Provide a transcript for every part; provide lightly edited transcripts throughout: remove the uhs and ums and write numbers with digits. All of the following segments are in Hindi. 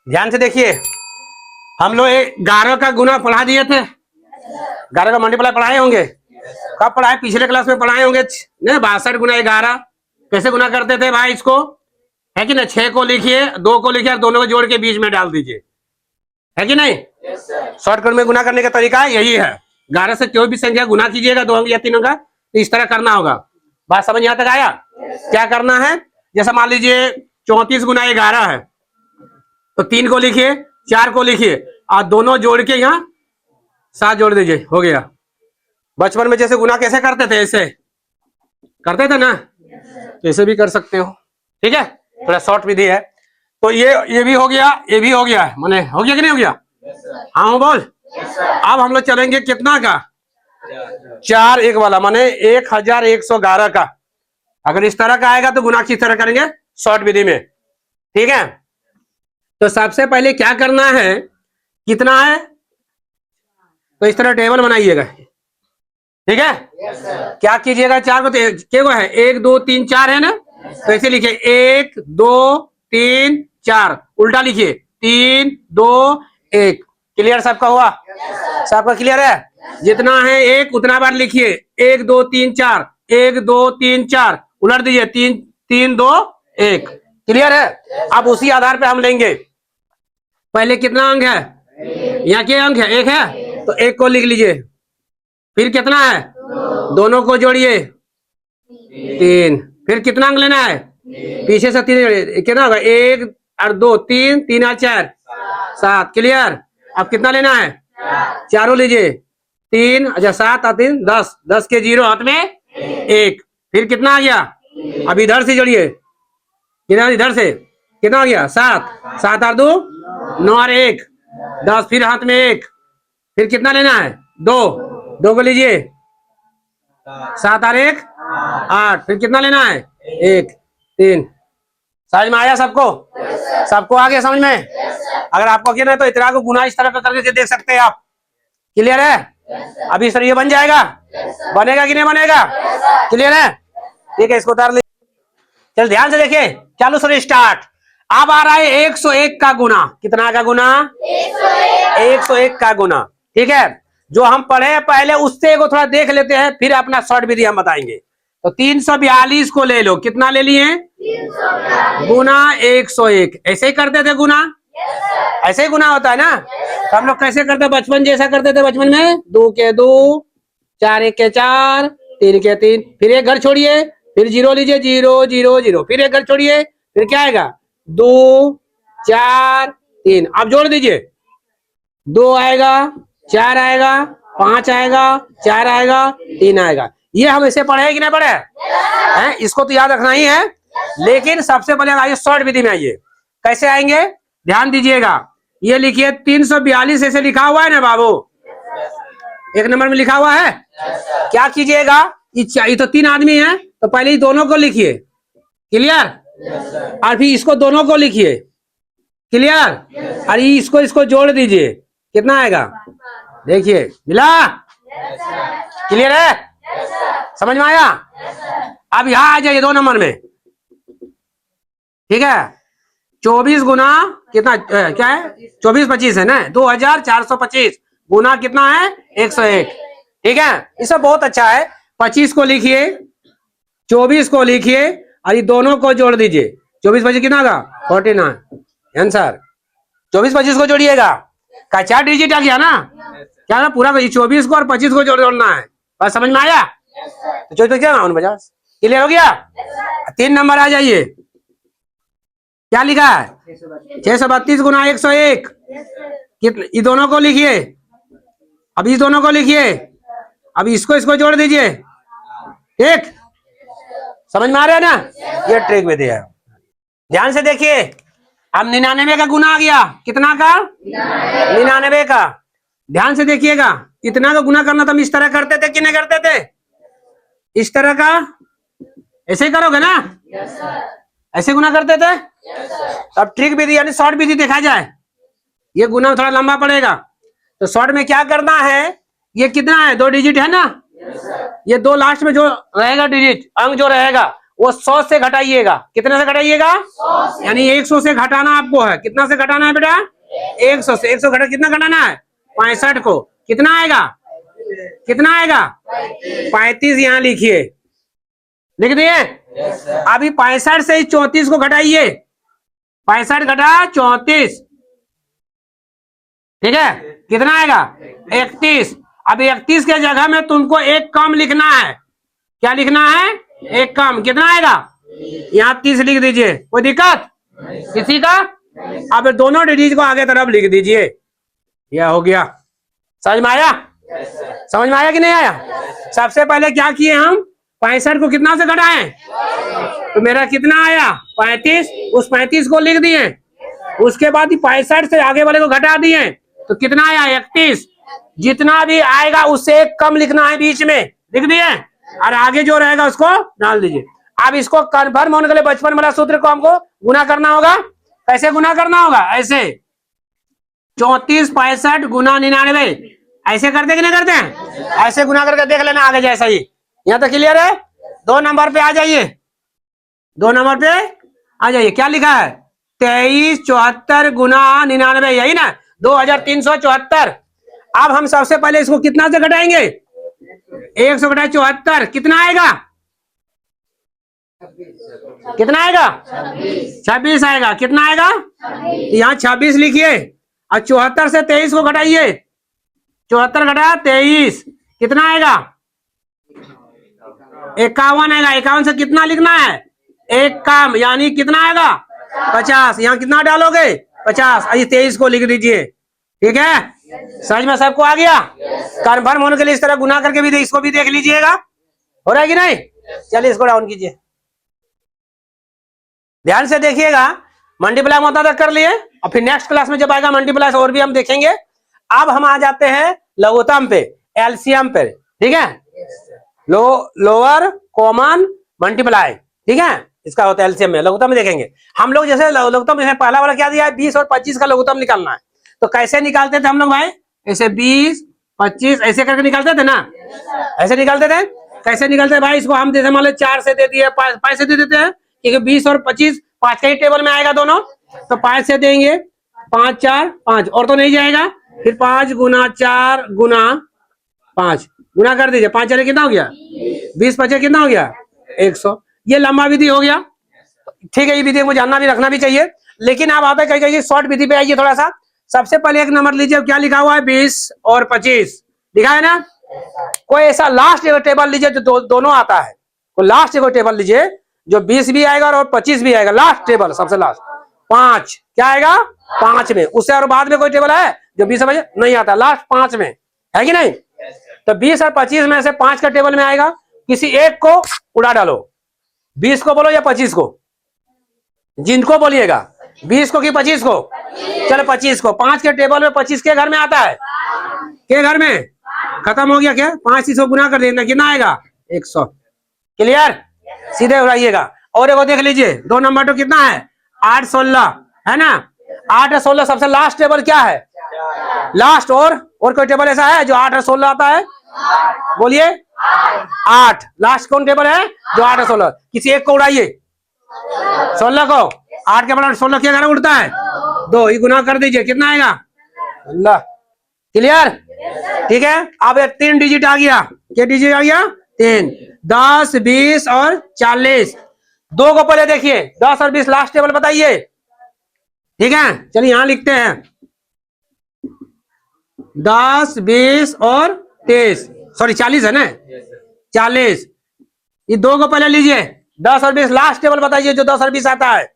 ध्यान से देखिए, हम लोग 11 का गुना पढ़ा दिए थे, 11 का मल्टीप्लाई पढ़ाए होंगे। कब पढ़ाए? पिछले क्लास में पढ़ाए होंगे। नहीं, 62 गुना 11 कैसे गुना करते थे भाई इसको, है कि नहीं? 6 को लिखिए, 2 को लिखिए और दोनों को जोड़ के बीच में डाल दीजिए, है कि नहीं? शॉर्टकट में गुना करने का तरीका यही है। 11 से कोई भी संख्या गुना कीजिएगा 2 अंक या 3 अंक का, तो इस तरह करना होगा। बात समझ यहाँ तक आया? क्या करना है? जैसा मान लीजिए 34 गुना 11 है, तो 3 को लिखिए, 4 को लिखिए और दोनों जोड़ के यहाँ 7 जोड़ दीजिए, हो गया। बचपन में जैसे गुना कैसे करते थे, ऐसे करते थे ना, तो ऐसे भी कर सकते हो। ठीक है, थोड़ा शॉर्ट विधि है। तो ये भी हो गया, ये भी हो गया, माने हो गया कि नहीं हो गया? हाँ बोल। अब हम लोग चलेंगे कितना का? 4 1 वाला, माने 1111 का। अगर इस तरह का आएगा तो गुना किस तरह करेंगे? शॉर्ट विधि में। ठीक है, तो सबसे पहले क्या करना है, कितना है तो इस तरह टेबल बनाइएगा। ठीक है, क्या कीजिएगा? 4 को क्या है? 1 2 3 4 है ना, तो ऐसे लिखिए 1 2 3 4, उल्टा लिखिए 3 2 1। क्लियर सबका हुआ? सबका क्लियर है? जितना है 1 उतना बार लिखिए, 1 2 3 4, 1 2 3 4, उलट दीजिए 3 3 2 1। क्लियर है? अब उसी आधार पे हम लेंगे। पहले कितना अंक है? यहाँ के अंक है? 1 है, तो 1 को लिख लीजिए। फिर कितना है? दोनों को जोड़िए 3। फिर कितना अंक लेना है? पीछे से 3 जोड़िए, कितना होगा? 1 और 2 3, 3 और 4 7। क्लियर? अब कितना लेना है? चारों लीजिए, 3 अच्छा 7 और 3 10, 10 के 0 हाथ में 1। फिर कितना आ गया? अब इधर से जोड़िए, कितना इधर से कितना आ गया? 7, 7 और 2 9 और 1 10, फिर हाथ में 1। फिर कितना लेना है? 2, 2 को लीजिए, 7 और 1 8। फिर कितना लेना है? 1 3। समझ में आया सबको? सबको आ गया समझ में? अगर आपको क्या है तो इतना को गुना इस तरह का करके देख सकते हैं आप। क्लियर है? अभी सर ये बन जाएगा, बनेगा कि नहीं बनेगा? क्लियर है? ठीक है, इसको उतार ली। चल ध्यान से देखिए, चालू सर स्टार्ट। अब आ रहा है 101 का गुना। कितना का गुना? 101 का गुना। ठीक है, जो हम पढ़े पहले उससे को थोड़ा देख लेते हैं, फिर अपना शॉर्ट विधि हम बताएंगे। तो 342 को ले लो, कितना ले लिए? गुना 101। ऐसे ही करते थे गुना, ऐसे ही गुना होता है ना। तो हम लोग कैसे करते? बचपन जैसा करते थे। बचपन में 2 के 2, 4 1 के 4, 3 के 3। फिर एक घर छोड़िए, फिर 0 लीजिए, 0 0 0। फिर एक घर छोड़िए, फिर क्या आएगा? 2 4 3। अब जोड़ दीजिए, 2 आएगा, 4 आएगा, 5 आएगा, 4 आएगा, 3 आएगा। ये हम ऐसे पढ़े कि नहीं पढ़े हैं? इसको तो याद रखना ही है। लेकिन सबसे पहले आइए शॉर्ट विधि में आइए। कैसे आएंगे? ध्यान दीजिएगा, ये लिखिए 342 ऐसे लिखा हुआ है ना बाबू, 1 नंबर में लिखा हुआ है। क्या कीजिएगा? ये तो 3 आदमी है, तो पहले ही दोनों को लिखिए। क्लियर? और फिर इसको दोनों को लिखिए। क्लियर? और इसको जोड़ दीजिए, कितना आएगा? देखिए मिला? क्लियर है? समझ में आया? अब यहां आ जाइए 2 नंबर में। ठीक है, 24 गुना कितना क्या है? 24 25 है ना, 2425 गुना कितना है? 101। ठीक है, ये सब बहुत अच्छा है। 25 को लिखिए, 24 को लिखिए और ये दोनों को जोड़ दीजिए। 24 25 कितना होगा? 49 आंसर। 24 25 को जोड़िएगा, का 4 डिजिट आ गया ना। क्या ना पूरा 24 को और 25 को जोड़ना है। बस समझ में आया? तो 24 क्या 50। क्लियर हो गया? 3 नंबर आ जाइए, क्या लिखा है? 632 गुना 101। कितने? ये दोनों को लिखिए, अब इस दोनों को लिखिए, अब इसको जोड़ दीजिए। ठीक, समझ में आ रहा है ना? ये ट्रिक में दिया है। ध्यान से देखिए, अब 99 का गुना आ गया। कितना का? 99 का। ध्यान से देखिएगा, इतना का गुना करना तो हम इस तरह करते थे कि नहीं करते थे? इस तरह का ऐसे ही करोगे ना? ऐसे गुना करते थे। अब ट्रिक विधि यानी शॉर्ट विधि देखा जाए, ये गुना थोड़ा लंबा पड़ेगा। तो शॉर्ट में क्या करना है? ये कितना है? 2 डिजिट है ना, ये 2 लास्ट में जो रहेगा डिजिट अंक जो रहेगा वो 100 से घटाइएगा। कितने से घटाइएगा? यानी 100 से घटाना आपको है। कितना से घटाना है बेटा? 100 से। 100 घटा कितना घटाना है? 65 को। कितना आएगा? कितना आएगा? 35 यहाँ लिखिए, लिख दिए। अभी 65 से 34 को घटाइए। 65 घटा 34, ठीक है, कितना आएगा? 31। अब 31 के जगह में तुमको एक कम लिखना है। क्या लिखना है? एक कम। कितना आएगा? यहाँ 30 लिख दीजिए। कोई दिक्कत किसी का? अब दोनों डिजिट को आगे तरफ लिख दीजिए। यह हो गया। समझ में आया? समझ में आया कि नहीं आया? सबसे पहले क्या किए हम? 65 को कितना से घटाएं? तो मेरा कितना आया? 35। उस 35 को लिख दिए। उसके बाद 65 से आगे वाले को घटा दिए तो कितना आया? 31। जितना भी आएगा उससे एक कम लिखना है, बीच में लिख दिए, और आगे जो रहेगा उसको डाल दीजिए। अब इसको कन्फर्म होने के लिए बचपन वाला सूत्र को हमको गुना करना होगा। कैसे गुना करना होगा? ऐसे 34 65 गुना 99। ऐसे करते कि नहीं करते हैं? ऐसे गुना करके देख लेना आगे जैसा ही। यहाँ तो क्लियर है? 2 नंबर पे आ जाइए। 2 नंबर पे आ जाइए। क्या लिखा है? 23 74 गुना 99, यही ना? 2374। अब हम सबसे पहले इसको कितना से घटाएंगे? 100 घटाए 74, कितना आएगा? कितना आएगा? 26 आएगा। कितना आएगा? यहाँ 26 लिखिए और 74 से 23 को घटाइए। 74 घटा 23, कितना आएगा? 51 आएगा। 51 से कितना लिखना है? एक कम, यानी कितना आएगा? 50। यहाँ कितना डालोगे? 50। अभी 23 को लिख दीजिए। ठीक है, समझ में सबको आ गया? कन्फर्म होने के लिए इस तरह गुना करके भी इसको भी देख लीजिएगा। हो रहा है कि नहीं? चलिए इसको डाउन कीजिए, ध्यान से देखिएगा। मल्टीप्लाई हम तक कर लिए, और फिर नेक्स्ट क्लास में जब आएगा मल्टीप्लाई और भी हम देखेंगे। अब हम आ जाते हैं लघुत्तम पे, एलसीएम पे। ठीक है, लोअर कॉमन मल्टीप्लाई। ठीक है, इसका होता है एलसीएम में। लघुत्तम में देखेंगे हम लोग। जैसे लघुत्तम में पहला वाला क्या दिया है? 20 और 25 का लघुत्तम निकालना है। तो कैसे निकालते थे हम लोग भाई? ऐसे 20 25 ऐसे करके निकालते थे ना? ऐसे निकालते थे। कैसे निकालते भाई? इसको हम जैसे मान लो 4 से दे दिए, 5 से दे देते हैं, क्योंकि 20 और 25 5 का ही टेबल में आएगा दोनों। तो 5 से देंगे, 5 4 5 और तो नहीं जाएगा। फिर 5 गुना 4 गुना 5 गुना कर दीजिए। 5 चले कितना हो गया? 20 5 कितना हो गया? 100। ये लंबा विधि हो गया। ठीक है, ये विधि को जानना भी रखना भी चाहिए। लेकिन आप आता है कहीं शॉर्ट विधि पे आइए थोड़ा सा। सबसे पहले एक नंबर लीजिए। क्या लिखा हुआ है? 20 और 25 लिखा है ना? कोई ऐसा लास्ट टेबल लीजिए जो दोनों आता है। कोई लास्ट टेबल लीजिए जो 20 भी आएगा और 25 भी आएगा। लास्ट टेबल सबसे लास्ट 5 क्या आएगा? 5 में। उससे और बाद में कोई टेबल है जो 20 में नहीं आता? लास्ट 5 में है कि नहीं? तो 20 और 25 में से 5 का टेबल में आएगा। किसी एक को उड़ा डालो। 20 को बोलो या 25 को? जिनको बोलिएगा, 20 को कि 25 को? चलो 25 को। 5 के टेबल में 25 के घर में आता है? के घर में? खत्म हो गया क्या? 5 इसको गुना कर देना, कितना आएगा? 100। क्लियर? सीधे उड़ाइएगा। और एगो देख लीजिए, 2 नंबर तो कितना है? 8 16 है ना? 8 और 16 सबसे लास्ट टेबल क्या है? लास्ट। और कोई टेबल ऐसा है जो 8 और 16 आता है? बोलिए। 8 लास्ट कौन टेबल है जो 8 और 16? किसी एक को उड़ाइए। 16 को 8 के बराबर 16 क्या घर उड़ता है? 2 ही गुना कर दीजिए, कितना आएगा? अल्लाह। क्लियर? ठीक है, अब 3 डिजिट आ गया। क्या डिजिट आ गया? 3 10 20 और 40। 2 को पहले देखिए, 10 और 20 लास्ट टेबल बताइए। ठीक है, चलिए यहां लिखते हैं 10 20 और 23, सॉरी 40 है ना? 40। ये 2 को पहले लीजिए। 10 और 20 लास्ट टेबल बताइए जो 10 और 20 आता है।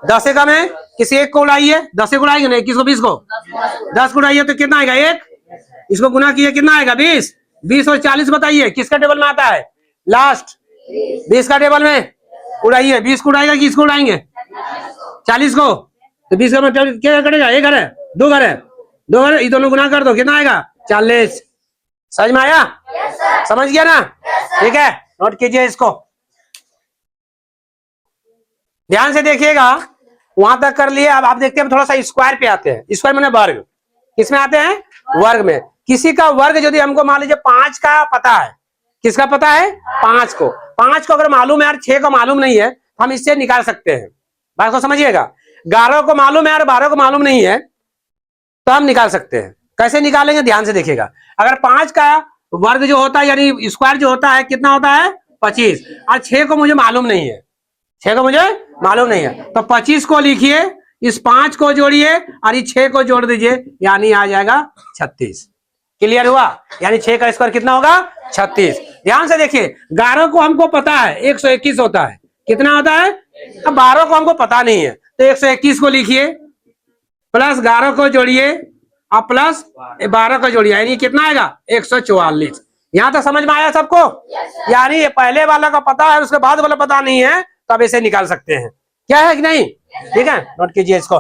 10 से कम है, किसी एक को उड़ाइए। 10 से उड़ाएंगे ना, 21 को 20 को 10 को उड़ाइए तो कितना आएगा? 1। इसको गुना किए कितना आएगा? 20। 20 और 40 बताइए किसका टेबल में आता है? लास्ट 20 का टेबल में उड़ाइए। 20 को उड़ाएगा कि इसको उड़ाएंगे? 40 को। तो 20 का मतलब क्या करेगा? 1 घर है, 2 घर है, 2 घर, ये दोनों गुना कर दो, कितना आएगा? 40। समझ में आया? समझ गया ना? ठीक है, नोट कीजिए इसको, ध्यान से देखिएगा। वहां तक कर लिए। अब आप देखते हैं थोड़ा सा स्क्वायर पे आते हैं। स्क्वायर माने वर्ग। किसमें आते हैं? वर्ग में। किसी का वर्ग यदि हमको मान लीजिए 5 का पता है। किसका पता है? 5 को। 5 को अगर मालूम है और 6 को मालूम नहीं है, हम इससे निकाल सकते हैं। बात को समझिएगा, 11 को मालूम है और 12 को मालूम नहीं है, तो हम निकाल सकते हैं। कैसे निकालेंगे, ध्यान से देखिएगा। अगर 5 का वर्ग जो होता है यानी स्क्वायर जो होता है कितना होता है 25, और 6 को मुझे मालूम नहीं है, 6 को मुझे मालूम नहीं है, तो 25 को लिखिए, इस 5 को जोड़िए और इस 6 को जोड़ दीजिए, यानी आ जाएगा 36। क्लियर हुआ? यानी 6 का स्क्वायर कितना होगा 36। ध्यान से देखिए, 11 को हमको पता है 121 होता है, कितना होता है, अब 12 को हमको पता नहीं है, तो 121 को लिखिए, प्लस 11 को जोड़िए और प्लस 12 को जोड़िए, यानी कितना आएगा 144। यहां तक समझ में आया सबको? यानी ये पहले वाला का पता है, उसके बाद वाला पता नहीं है, तो अब इसे निकाल सकते हैं। क्या है कि नहीं? ठीक है, नोट कीजिए इसको।